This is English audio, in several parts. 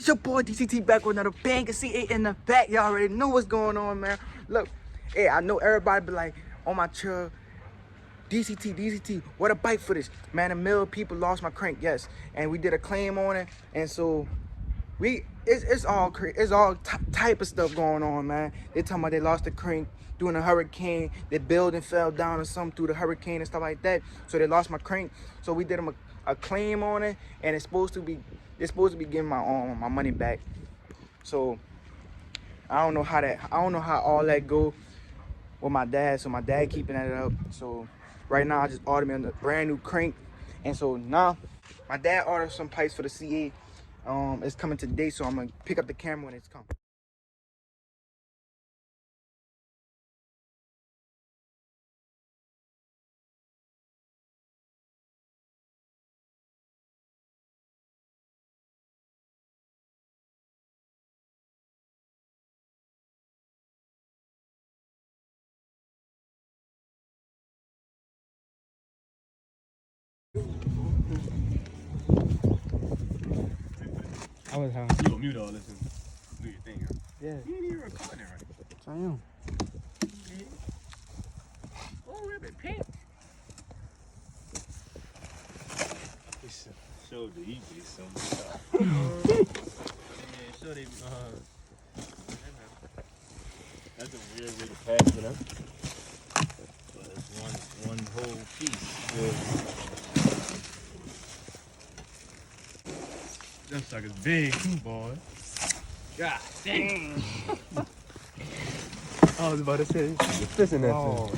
It's your boy DCT back with another banger. C8 in the back. Y'all already know what's going on, man. Look, hey, I know everybody be like on my chill. DCT, what a bike footage. Man, a million people lost my crank, yes. And we did a claim on it. And so it's all type of stuff going on, man. They talking about they lost the crank during a hurricane. Their building fell down or something through the hurricane and stuff like that. So they lost my crank. So we did them a claim on it, and they're supposed to be getting my money back. So I don't know how all that go with my dad. So my dad keeping that up. So right now I just ordered me a brand new crank, and so now my dad ordered some pipes for the C8. It's coming today, so I'm gonna pick up the camera when it's coming. I was having. You gonna mute all this and do your thing, right? Yeah. You ain't even recording it right. Yes, I am. Oh, ribbon pink. Show the eBay some stuff. Yeah, show they that's a weird way to pack it up. But it's one whole piece. Yeah. Them suckers big too, boy. God dang. I was about to say, You're fishing that thing.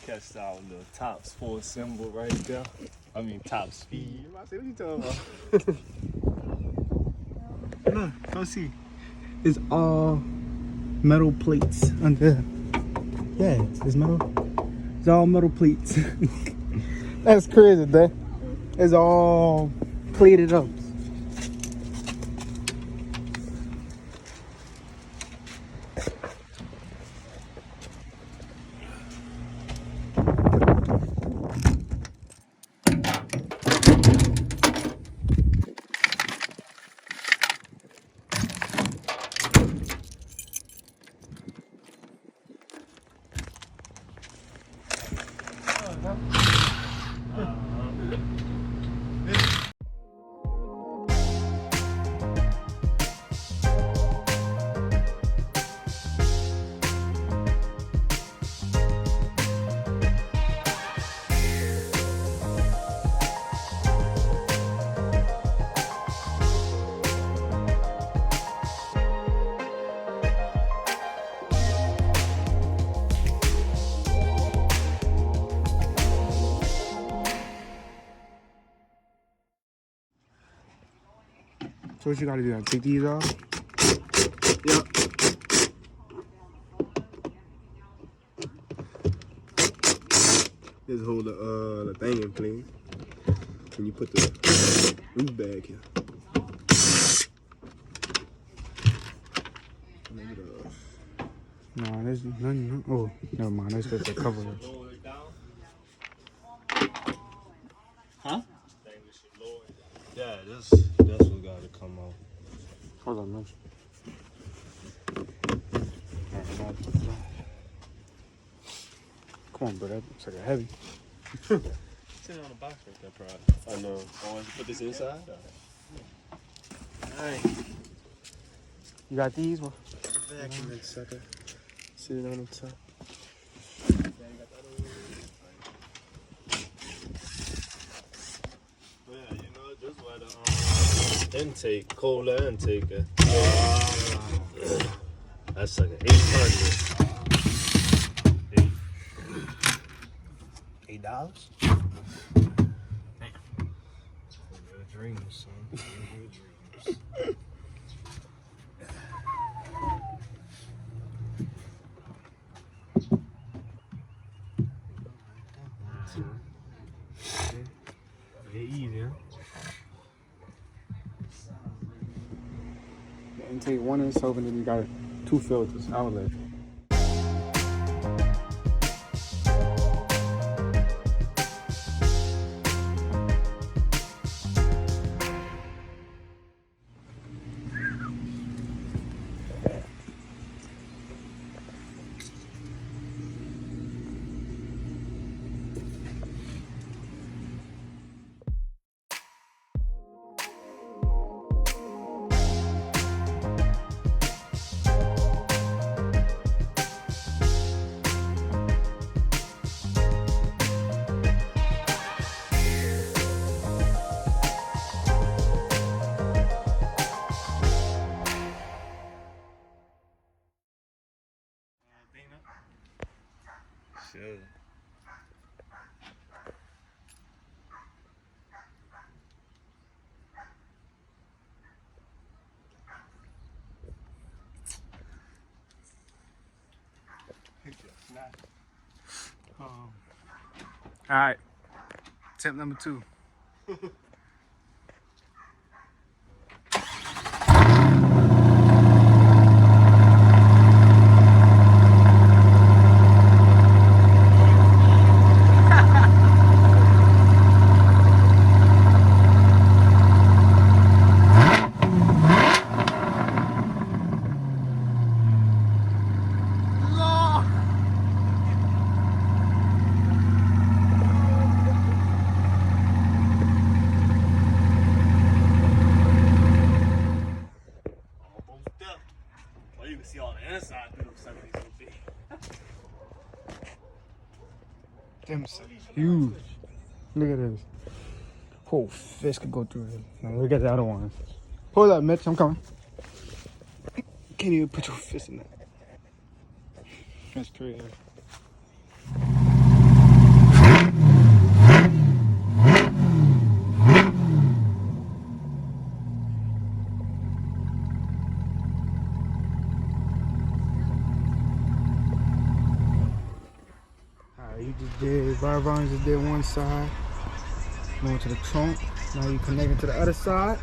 Catch our little top sport symbol right there. I mean top speed. I say, what you talking about? look, go see. It's all metal plates under. Yeah, it's metal. It's all metal plates. That's crazy, man. It's all plated up. So what you gotta do? Take these off? Yep. Just hold the thing in place. And you put the roof bag here. No, there's none. Oh, never mind. That's just a cover. Huh? Yeah, that's what got to come out. Hold on, man. Come on, bro. That looks like a heavy. Sitting on the box right there, probably. I know. I want to put this inside. Alright. You got these? One? Vacuum that sucker. Sitting on the top. Yeah, you know, just where the intake, cold air intake. That's like an 800. $8? Damn. Real dreams, son. Real dreams. The intake one is open, and then you got 2 filters, outlet. good. All right, tip number 2. Almost done. Well, you can see all the inside through those something so big. Them huge. Look at this. Whole fist could go through it. Now look at the other ones. Pull up, Mitch. I'm coming. Can't even put your fist in that. That's crazy. Alright, you just did, Barvon just did one side. Going to the trunk. Now you connect it to the other side.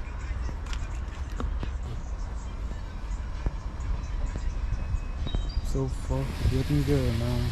So far, looking good, man.